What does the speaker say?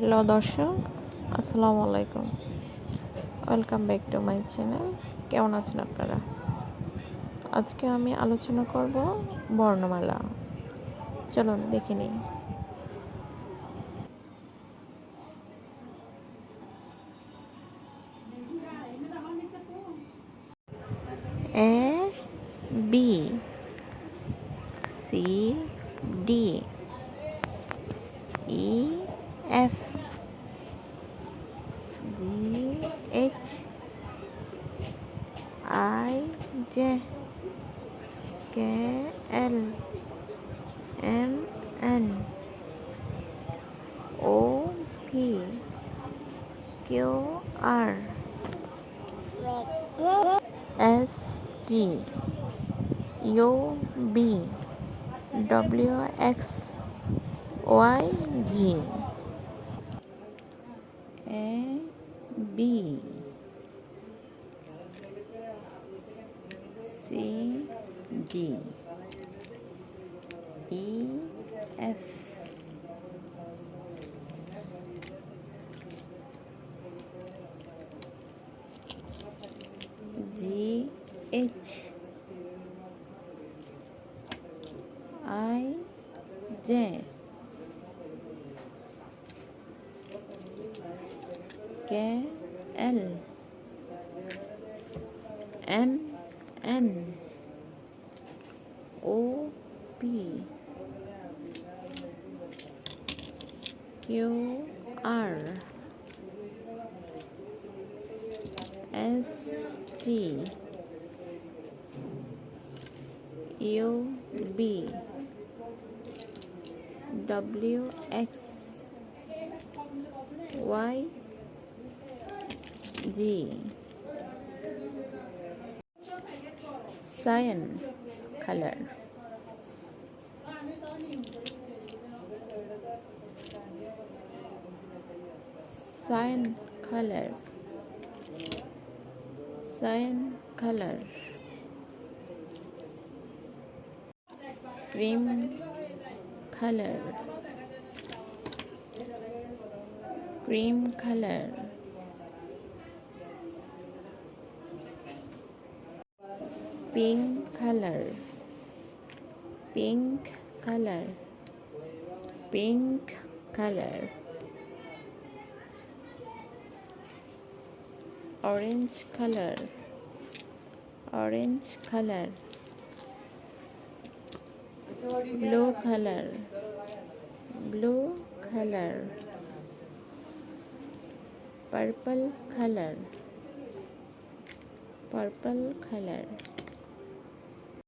Hello দর্শক, আসসালামু আলাইকুম। Welcome back to my channel. কেমন আছেন আপনারা? আজকে আমি আলোচনা করব বর্ণমালা। চলুন দেখে নিই। A, B, C, D, E, F, G, H, I, J, K, L, M, N, O, P, Q, R, S, T, U, V, W, X, Y, Z. A, B, C, D, E, F, G, H, I, J, K, L, M, N, O, P, Q, R, S, T, U, V, W, X, Y, Z. Cyan color. Cyan color. Cyan color. Cream color. Cream color. Pink color. Pink color. Pink color. Orange color. Orange color. Blue color. Blue color. Purple color. Purple color.